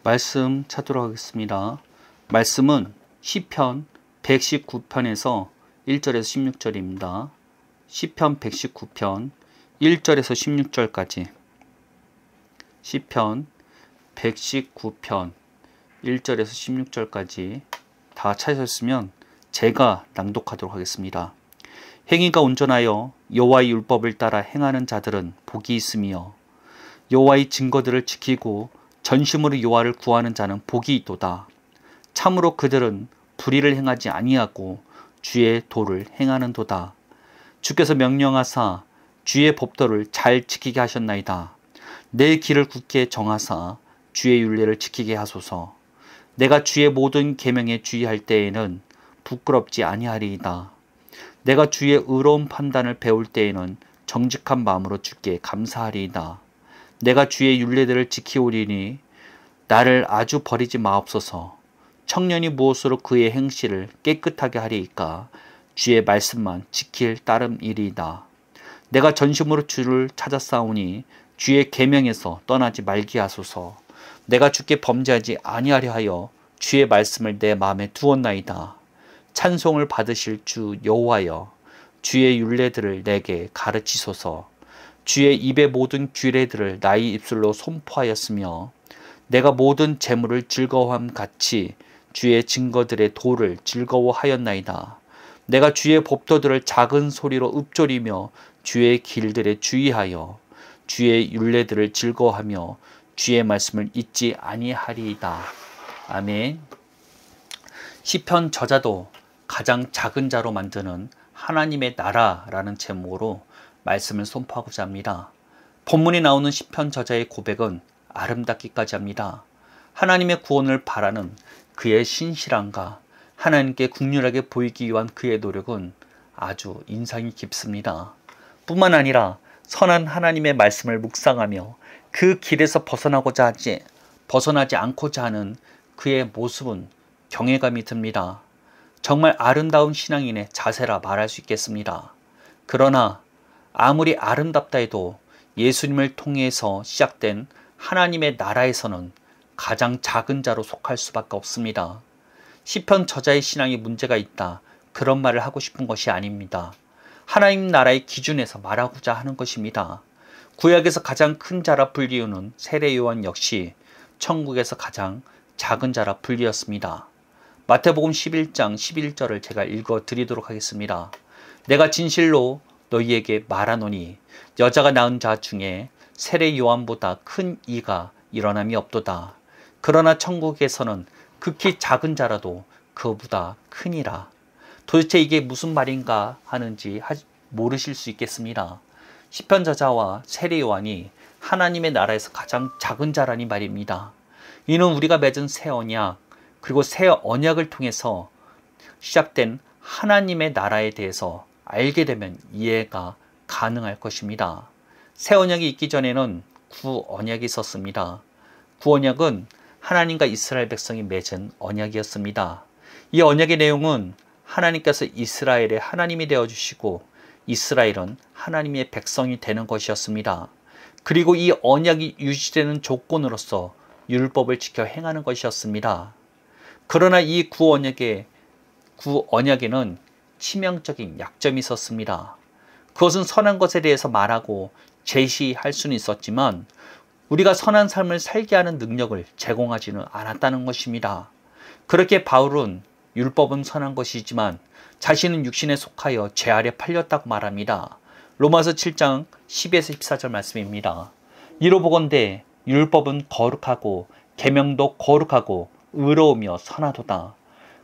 말씀 찾도록 하겠습니다. 말씀은 시편 119편에서 1절에서 16절입니다. 시편 119편 1절에서 16절까지. 시편 119편 1절에서 16절까지 다 찾으셨으면 제가 낭독하도록 하겠습니다. 행위가 온전하여 여호와의 율법을 따라 행하는 자들은 복이 있으며 여호와의 증거들을 지키고 전심으로 여호와를 구하는 자는 복이 있도다. 참으로 그들은 불의를 행하지 아니하고 주의 도를 행하는도다. 주께서 명령하사 주의 법도를 잘 지키게 하셨나이다. 내 길을 굳게 정하사 주의 율례를 지키게 하소서. 내가 주의 모든 계명에 주의할 때에는 부끄럽지 아니하리이다. 내가 주의 의로운 판단을 배울 때에는 정직한 마음으로 주께 감사하리이다. 내가 주의 율례들을 지키오리니 나를 아주 버리지 마옵소서. 청년이 무엇으로 그의 행실을 깨끗하게 하리이까? 주의 말씀만 지킬 따름이리이다. 내가 전심으로 주를 찾아싸우니 주의 계명에서 떠나지 말게 하소서. 내가 주께 범죄하지 아니하려 하여 주의 말씀을 내 마음에 두었나이다. 찬송을 받으실 주 여호와여, 주의 율례들을 내게 가르치소서. 주의 입의 모든 규례들을 나의 입술로 선포하였으며 내가 모든 재물을 즐거워함 같이 주의 증거들의 도를 즐거워하였나이다. 내가 주의 법도들을 작은 소리로 읊조리며 주의 길들에 주의하여 주의 율례들을 즐거워하며 주의 말씀을 잊지 아니하리이다. 아멘. 시편 저자도 가장 작은 자로 만드는 하나님의 나라라는 제목으로 말씀을 선포하고자 합니다. 본문에 나오는 시편 저자의 고백은 아름답기까지 합니다. 하나님의 구원을 바라는 그의 신실함과 하나님께 국률하게 보이기 위한 그의 노력은 아주 인상이 깊습니다. 뿐만 아니라 선한 하나님의 말씀을 묵상하며 그 길에서 벗어나지 않고자 하는 그의 모습은 경외감이 듭니다. 정말 아름다운 신앙인의 자세라 말할 수 있겠습니다. 그러나 아무리 아름답다 해도 예수님을 통해서 시작된 하나님의 나라에서는 가장 작은 자로 속할 수밖에 없습니다. 시편 저자의 신앙에 문제가 있다, 그런 말을 하고 싶은 것이 아닙니다. 하나님 나라의 기준에서 말하고자 하는 것입니다. 구약에서 가장 큰 자라 불리우는 세례 요한 역시 천국에서 가장 작은 자라 불리었습니다. 마태복음 11장 11절을 제가 읽어 드리도록 하겠습니다. 내가 진실로 너희에게 말하노니 여자가 낳은 자 중에 세례 요한보다 큰 이가 일어남이 없도다. 그러나 천국에서는 극히 작은 자라도 그보다 크니라. 도대체 이게 무슨 말인가 하는지 모르실 수 있겠습니다. 시편 저자와 세례 요한이 하나님의 나라에서 가장 작은 자라니 말입니다. 이는 우리가 맺은 새 언약 그리고 새 언약을 통해서 시작된 하나님의 나라에 대해서 알게 되면 이해가 가능할 것입니다. 새 언약이 있기 전에는 구언약이 있었습니다. 구언약은 하나님과 이스라엘 백성이 맺은 언약이었습니다. 이 언약의 내용은 하나님께서 이스라엘의 하나님이 되어주시고 이스라엘은 하나님의 백성이 되는 것이었습니다. 그리고 이 언약이 유지되는 조건으로서 율법을 지켜 행하는 것이었습니다. 그러나 이 구언약에는 치명적인 약점이 있었습니다. 그것은 선한 것에 대해서 말하고 제시할 수는 있었지만 우리가 선한 삶을 살게 하는 능력을 제공하지는 않았다는 것입니다. 그렇게 바울은 율법은 선한 것이지만 자신은 육신에 속하여 죄 아래 팔렸다고 말합니다. 로마서 7장 10에서 14절 말씀입니다. 이로 보건대 율법은 거룩하고 계명도 거룩하고 의로우며 선하도다.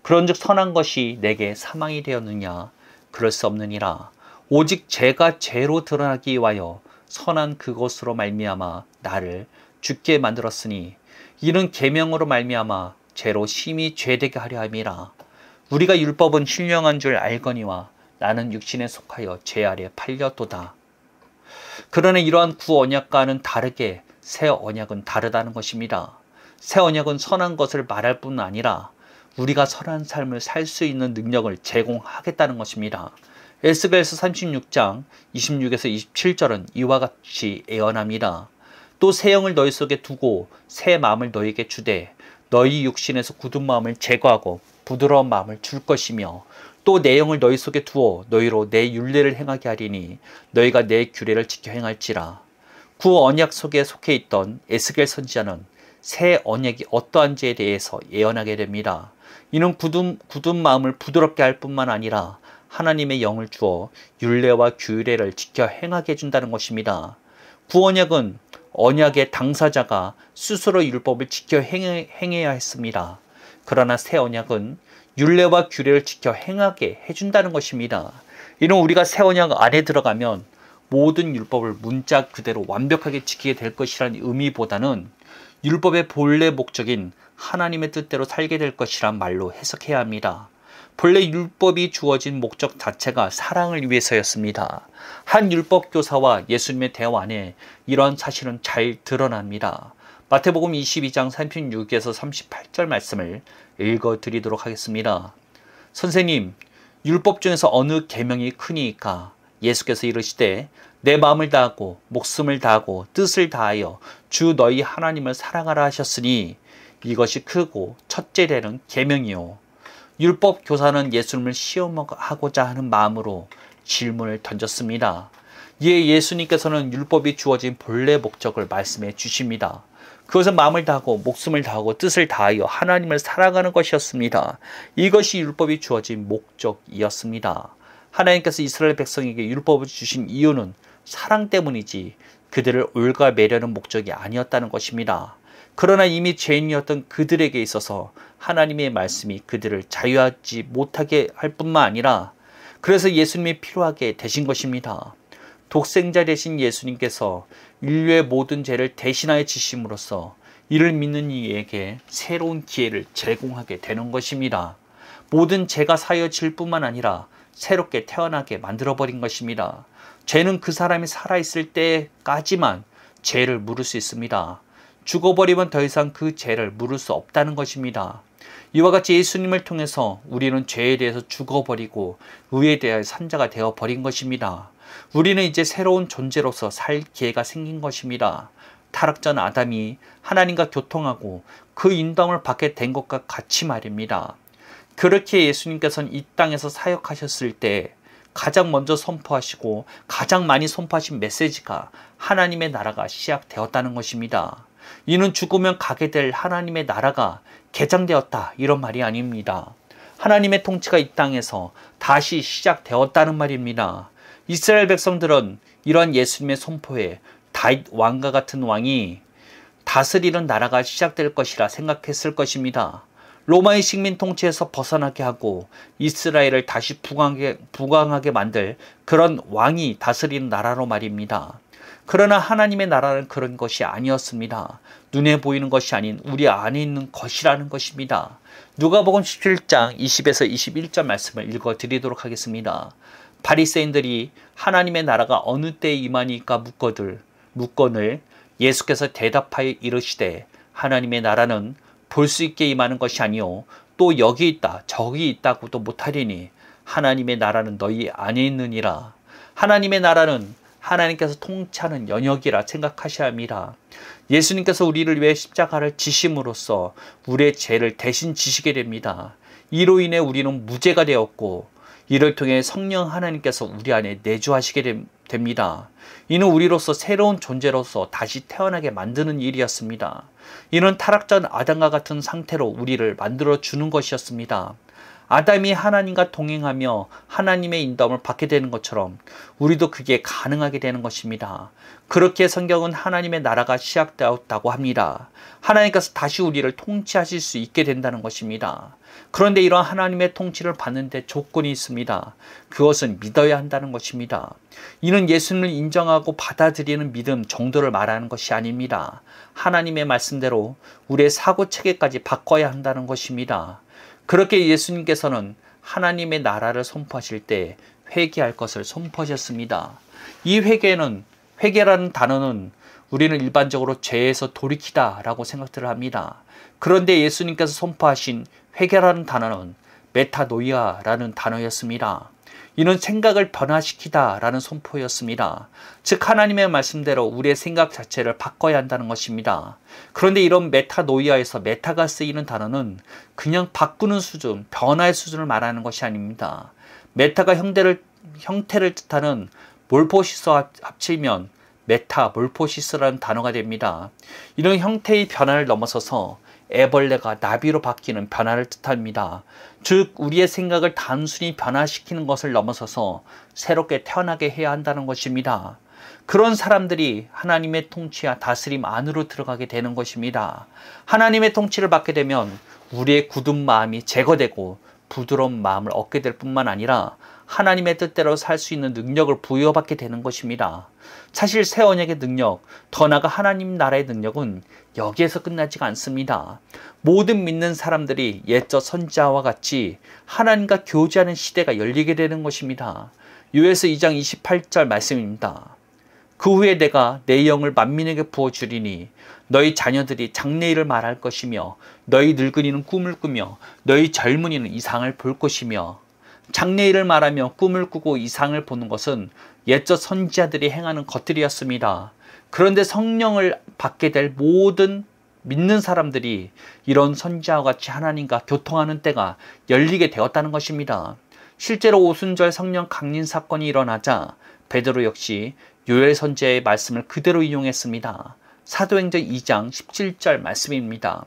그런즉 선한 것이 내게 사망이 되었느냐? 그럴 수 없느니라. 오직 죄가 죄로 드러나기 위하여 선한 그것으로 말미암아 나를 죽게 만들었으니 이는 계명으로 말미암아 죄로 심히 죄되게 하려 함이라. 우리가 율법은 신령한 줄 알거니와 나는 육신에 속하여 죄 아래 팔렸도다. 그러나 이러한 구언약과는 다르게 새 언약은 다르다는 것입니다. 새 언약은 선한 것을 말할 뿐 아니라 우리가 선한 삶을 살 수 있는 능력을 제공하겠다는 것입니다. 에스겔서 36장 26에서 27절은 이와 같이 예언합니다. 또 새 영을 너희 속에 두고 새 마음을 너희에게 주되 너희 육신에서 굳은 마음을 제거하고 부드러운 마음을 줄 것이며 또 내 영을 너희 속에 두어 너희로 내 율례를 행하게 하리니 너희가 내 규례를 지켜 행할지라. 구 언약 속에 속해 있던 에스겔 선지자는 새 언약이 어떠한지에 대해서 예언하게 됩니다. 이는 굳은 마음을 부드럽게 할 뿐만 아니라 하나님의 영을 주어 율례와 규례를 지켜 행하게 해준다는 것입니다. 구언약은 언약의 당사자가 스스로 율법을 지켜 행해야 했습니다. 그러나 새 언약은 율례와 규례를 지켜 행하게 해준다는 것입니다. 이는 우리가 새 언약 안에 들어가면 모든 율법을 문자 그대로 완벽하게 지키게 될 것이라는 의미보다는 율법의 본래 목적인 하나님의 뜻대로 살게 될 것이란 말로 해석해야 합니다. 본래 율법이 주어진 목적 자체가 사랑을 위해서였습니다. 한 율법 교사와 예수님의 대화 안에 이러한 사실은 잘 드러납니다. 마태복음 22장 36에서 38절 말씀을 읽어드리도록 하겠습니다. 선생님, 율법 중에서 어느 계명이 크니이까? 예수께서 이르시되 내 마음을 다하고 목숨을 다하고 뜻을 다하여 주 너희 하나님을 사랑하라 하셨으니 이것이 크고 첫째 되는 계명이요. 율법 교사는 예수님을 시험하고자 하는 마음으로 질문을 던졌습니다. 이에 예수님께서는 율법이 주어진 본래 목적을 말씀해 주십니다. 그것은 마음을 다하고 목숨을 다하고 뜻을 다하여 하나님을 사랑하는 것이었습니다. 이것이 율법이 주어진 목적이었습니다. 하나님께서 이스라엘 백성에게 율법을 주신 이유는 사랑 때문이지 그들을 올가매려는 목적이 아니었다는 것입니다. 그러나 이미 죄인이었던 그들에게 있어서 하나님의 말씀이 그들을 자유하지 못하게 할 뿐만 아니라 그래서 예수님이 필요하게 되신 것입니다. 독생자 되신 예수님께서 인류의 모든 죄를 대신하여 지심으로써 이를 믿는 이에게 새로운 기회를 제공하게 되는 것입니다. 모든 죄가 사여질 뿐만 아니라 새롭게 태어나게 만들어버린 것입니다. 죄는 그 사람이 살아있을 때까지만 죄를 물을 수 있습니다. 죽어버리면 더 이상 그 죄를 물을 수 없다는 것입니다. 이와 같이 예수님을 통해서 우리는 죄에 대해서 죽어버리고 의에 대하여 산자가 되어버린 것입니다. 우리는 이제 새로운 존재로서 살 기회가 생긴 것입니다. 타락전 아담이 하나님과 교통하고 그 인도함을 받게 된 것과 같이 말입니다. 그렇게 예수님께서는 이 땅에서 사역하셨을 때 가장 먼저 선포하시고 가장 많이 선포하신 메시지가 하나님의 나라가 시작되었다는 것입니다. 이는 죽으면 가게 될 하나님의 나라가 개장되었다 이런 말이 아닙니다. 하나님의 통치가 이 땅에서 다시 시작되었다는 말입니다. 이스라엘 백성들은 이러한 예수님의 선포에 다윗 왕과 같은 왕이 다스리는 나라가 시작될 것이라 생각했을 것입니다. 로마의 식민 통치에서 벗어나게 하고 이스라엘을 다시 부강하게 만들 그런 왕이 다스리는 나라로 말입니다. 그러나 하나님의 나라는 그런 것이 아니었습니다. 눈에 보이는 것이 아닌 우리 안에 있는 것이라는 것입니다. 누가복음 17장 20에서 21절 말씀을 읽어드리도록 하겠습니다. 바리새인들이 하나님의 나라가 어느 때에 임하니까 묻거늘 예수께서 대답하여 이르시되 하나님의 나라는 볼 수 있게 임하는 것이 아니요 또 여기 있다 저기 있다고도 못하리니 하나님의 나라는 너희 안에 있느니라. 하나님의 나라는 하나님께서 통치하는 영역이라 생각하셔야 합니다. 예수님께서 우리를 위해 십자가를 지심으로써 우리의 죄를 대신 지시게 됩니다. 이로 인해 우리는 무죄가 되었고 이를 통해 성령 하나님께서 우리 안에 내주하시게 됩니다. 이는 우리로서 새로운 존재로서 다시 태어나게 만드는 일이었습니다. 이는 타락전 아담과 같은 상태로 우리를 만들어주는 것이었습니다. 아담이 하나님과 동행하며 하나님의 인도함을 받게 되는 것처럼 우리도 그게 가능하게 되는 것입니다. 그렇게 성경은 하나님의 나라가 시작되었다고 합니다. 하나님께서 다시 우리를 통치하실 수 있게 된다는 것입니다. 그런데 이러한 하나님의 통치를 받는데 조건이 있습니다. 그것은 믿어야 한다는 것입니다. 이는 예수님을 인정하고 받아들이는 믿음 정도를 말하는 것이 아닙니다. 하나님의 말씀대로 우리의 사고체계까지 바꿔야 한다는 것입니다. 그렇게 예수님께서는 하나님의 나라를 선포하실 때 회개할 것을 선포하셨습니다. 이 회개라는 단어는 우리는 일반적으로 죄에서 돌이키다 라고 생각들을 합니다. 그런데 예수님께서 선포하신 회개라는 단어는 메타노이아라는 단어였습니다. 이는 생각을 변화시키다 라는 선포였습니다. 즉 하나님의 말씀대로 우리의 생각 자체를 바꿔야 한다는 것입니다. 그런데 이런 메타노이아에서 메타가 쓰이는 단어는 그냥 바꾸는 수준, 변화의 수준을 말하는 것이 아닙니다. 메타가 형태를 뜻하는 몰포시스와 합치면 메타몰포시스라는 단어가 됩니다. 이런 형태의 변화를 넘어서서 애벌레가 나비로 바뀌는 변화를 뜻합니다. 즉 우리의 생각을 단순히 변화시키는 것을 넘어서서 새롭게 태어나게 해야 한다는 것입니다. 그런 사람들이 하나님의 통치와 다스림 안으로 들어가게 되는 것입니다. 하나님의 통치를 받게 되면 우리의 굳은 마음이 제거되고 부드러운 마음을 얻게 될 뿐만 아니라 하나님의 뜻대로 살 수 있는 능력을 부여받게 되는 것입니다. 사실 새 언약의 능력, 더 나아가 하나님 나라의 능력은 여기에서 끝나지가 않습니다. 모든 믿는 사람들이 옛적 선지자와 같이 하나님과 교제하는 시대가 열리게 되는 것입니다. 요에서 2장 28절 말씀입니다. 그 후에 내가 내 영을 만민에게 부어주리니 너희 자녀들이 장래일을 말할 것이며 너희 늙은이는 꿈을 꾸며 너희 젊은이는 이상을 볼 것이며. 장래일을 말하며 꿈을 꾸고 이상을 보는 것은 옛적 선지자들이 행하는 것들이었습니다. 그런데 성령을 받게 될 모든 믿는 사람들이 이런 선지자와 같이 하나님과 교통하는 때가 열리게 되었다는 것입니다. 실제로 오순절 성령 강림 사건이 일어나자 베드로 역시 요엘 선지자의 말씀을 그대로 이용했습니다. 사도행전 2장 17절 말씀입니다.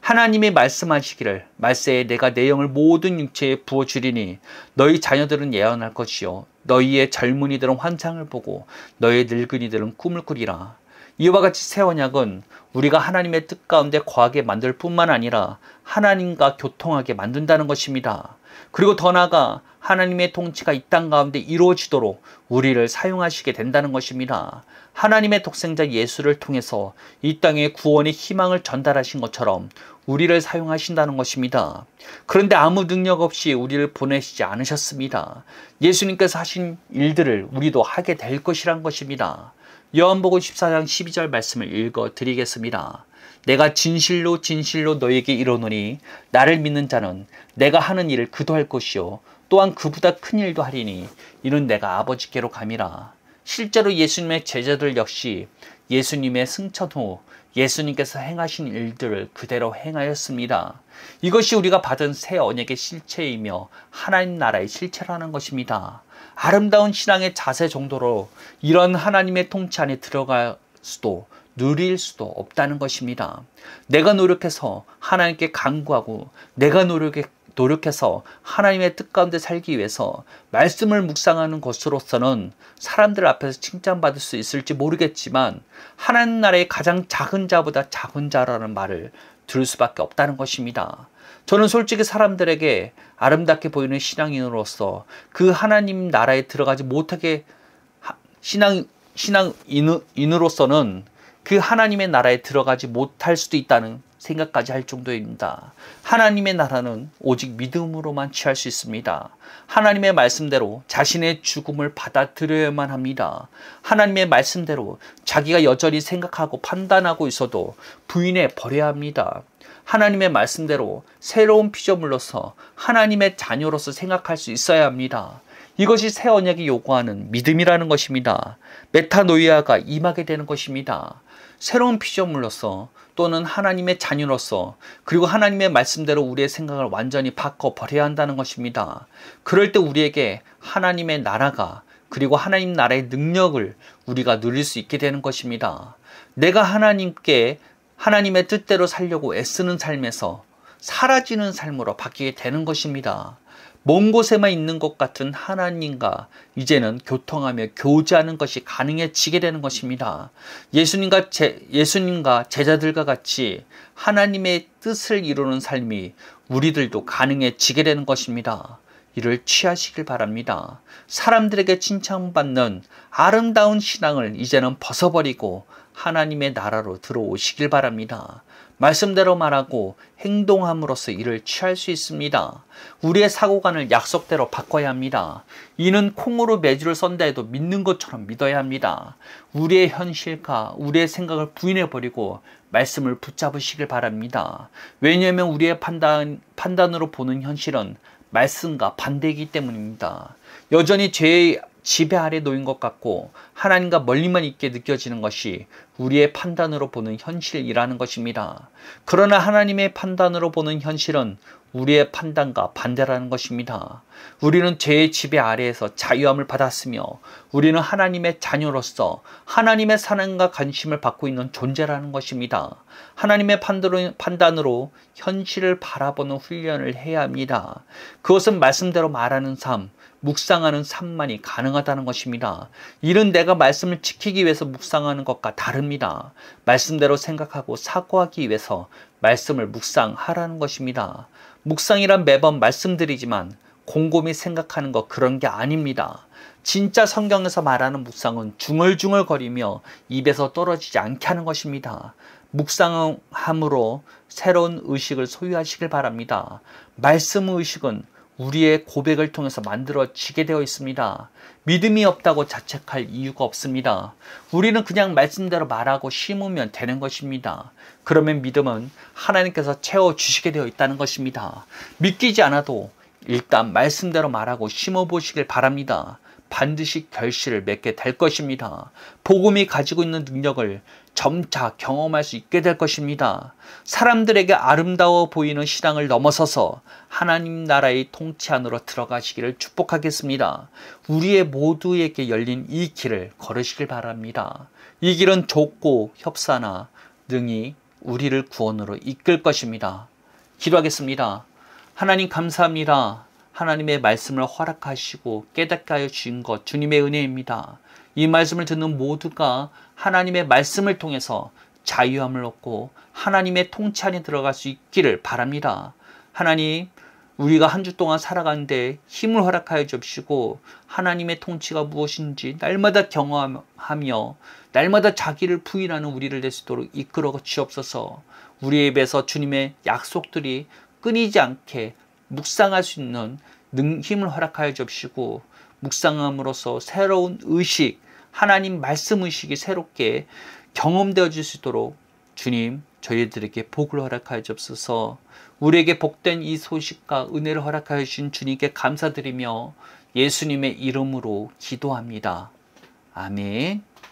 하나님이 말씀하시기를 말세에 내가 내 영을 모든 육체에 부어주리니 너희 자녀들은 예언할 것이요 너희의 젊은이들은 환상을 보고 너희 늙은이들은 꿈을 꾸리라. 이와 같이 새 언약은 우리가 하나님의 뜻 가운데 거하게 만들 뿐만 아니라 하나님과 교통하게 만든다는 것입니다. 그리고 더 나아가 하나님의 통치가 이 땅 가운데 이루어지도록 우리를 사용하시게 된다는 것입니다. 하나님의 독생자 예수를 통해서 이 땅에 구원의 희망을 전달하신 것처럼 우리를 사용하신다는 것입니다. 그런데 아무 능력 없이 우리를 보내시지 않으셨습니다. 예수님께서 하신 일들을 우리도 하게 될 것이란 것입니다. 요한복음 14장 12절 말씀을 읽어 드리겠습니다. 내가 진실로 진실로 너에게 이르노니 나를 믿는 자는 내가 하는 일을 그도 할 것이요 또한 그보다 큰 일도 하리니 이는 내가 아버지께로 감이라. 실제로 예수님의 제자들 역시 예수님의 승천 후 예수님께서 행하신 일들을 그대로 행하였습니다. 이것이 우리가 받은 새 언약의 실체이며 하나님 나라의 실체라는 것입니다. 아름다운 신앙의 자세 정도로 이런 하나님의 통치 안에 들어갈 수도 누릴 수도 없다는 것입니다. 내가 노력해서 하나님께 간구하고 내가 노력해서 하나님의 뜻 가운데 살기 위해서 말씀을 묵상하는 것으로서는 사람들 앞에서 칭찬받을 수 있을지 모르겠지만 하나님 나라의 가장 작은 자보다 작은 자라는 말을 들을 수밖에 없다는 것입니다. 저는 솔직히 사람들에게 아름답게 보이는 신앙인으로서 그 하나님 나라에 들어가지 못하게 신앙인으로서는 그 하나님의 나라에 들어가지 못할 수도 있다는 생각까지 할 정도입니다. 하나님의 나라는 오직 믿음으로만 취할 수 있습니다. 하나님의 말씀대로 자신의 죽음을 받아들여야만 합니다. 하나님의 말씀대로 자기가 여전히 생각하고 판단하고 있어도 부인해 버려야 합니다. 하나님의 말씀대로 새로운 피조물로서 하나님의 자녀로서 생각할 수 있어야 합니다. 이것이 새 언약이 요구하는 믿음이라는 것입니다. 메타노이아가 임하게 되는 것입니다. 새로운 피조물로서 또는 하나님의 자녀로서 그리고 하나님의 말씀대로 우리의 생각을 완전히 바꿔버려야 한다는 것입니다. 그럴 때 우리에게 하나님의 나라가 그리고 하나님 나라의 능력을 우리가 누릴 수 있게 되는 것입니다. 내가 하나님의 뜻대로 살려고 애쓰는 삶에서 사라지는 삶으로 바뀌게 되는 것입니다. 먼 곳에만 있는 것 같은 하나님과 이제는 교통하며 교제하는 것이 가능해지게 되는 것입니다. 예수님과 제자들과 같이 하나님의 뜻을 이루는 삶이 우리들도 가능해지게 되는 것입니다. 이를 취하시길 바랍니다. 사람들에게 칭찬받는 아름다운 신앙을 이제는 벗어버리고 하나님의 나라로 들어오시길 바랍니다. 말씀대로 말하고 행동함으로써 이를 취할 수 있습니다. 우리의 사고관을 약속대로 바꿔야 합니다. 이는 콩으로 매주를 썬다 해도 믿는 것처럼 믿어야 합니다. 우리의 현실과 우리의 생각을 부인해버리고 말씀을 붙잡으시길 바랍니다. 왜냐하면 우리의 판단으로 보는 현실은 말씀과 반대이기 때문입니다. 여전히 죄의 지배 아래 놓인 것 같고 하나님과 멀리만 있게 느껴지는 것이 우리의 판단으로 보는 현실이라는 것입니다. 그러나 하나님의 판단으로 보는 현실은 우리의 판단과 반대라는 것입니다. 우리는 죄의 지배 아래에서 자유함을 받았으며 우리는 하나님의 자녀로서 하나님의 사랑과 관심을 받고 있는 존재라는 것입니다. 하나님의 판단으로 현실을 바라보는 훈련을 해야 합니다. 그것은 말씀대로 말하는 삶, 묵상하는 삶만이 가능하다는 것입니다. 이는 내가 말씀을 지키기 위해서 묵상하는 것과 다릅니다. 말씀대로 생각하고 사고하기 위해서 말씀을 묵상하라는 것입니다. 묵상이란 매번 말씀드리지만 곰곰이 생각하는 것 그런 게 아닙니다. 진짜 성경에서 말하는 묵상은 중얼중얼거리며 입에서 떨어지지 않게 하는 것입니다. 묵상함으로 새로운 의식을 소유하시길 바랍니다. 말씀 의식은 우리의 고백을 통해서 만들어지게 되어 있습니다. 믿음이 없다고 자책할 이유가 없습니다. 우리는 그냥 말씀대로 말하고 심으면 되는 것입니다. 그러면 믿음은 하나님께서 채워주시게 되어 있다는 것입니다. 믿기지 않아도 일단 말씀대로 말하고 심어보시길 바랍니다. 반드시 결실을 맺게 될 것입니다. 복음이 가지고 있는 능력을 점차 경험할 수 있게 될 것입니다. 사람들에게 아름다워 보이는 신앙을 넘어서서 하나님 나라의 통치 안으로 들어가시기를 축복하겠습니다. 우리의 모두에게 열린 이 길을 걸으시길 바랍니다. 이 길은 좁고 협사나 능히 우리를 구원으로 이끌 것입니다. 기도하겠습니다. 하나님 감사합니다. 하나님의 말씀을 허락하시고 깨닫게 하여 주신 것 주님의 은혜입니다. 이 말씀을 듣는 모두가 하나님의 말씀을 통해서 자유함을 얻고 하나님의 통치 안에 들어갈 수 있기를 바랍니다. 하나님, 우리가 한 주 동안 살아가는데 힘을 허락하여 주시고 하나님의 통치가 무엇인지 날마다 경험하며 날마다 자기를 부인하는 우리를 될 수 있도록 이끌어 주옵소서. 우리의 입에서 주님의 약속들이 끊이지 않게 묵상할 수 있는 힘을 허락하여 주시고 묵상함으로써 새로운 의식, 하나님 말씀 의식이 새롭게 경험되어질 수 있도록 주님 저희들에게 복을 허락하여 주옵소서. 우리에게 복된 이 소식과 은혜를 허락하여 주신 주님께 감사드리며 예수님의 이름으로 기도합니다. 아멘.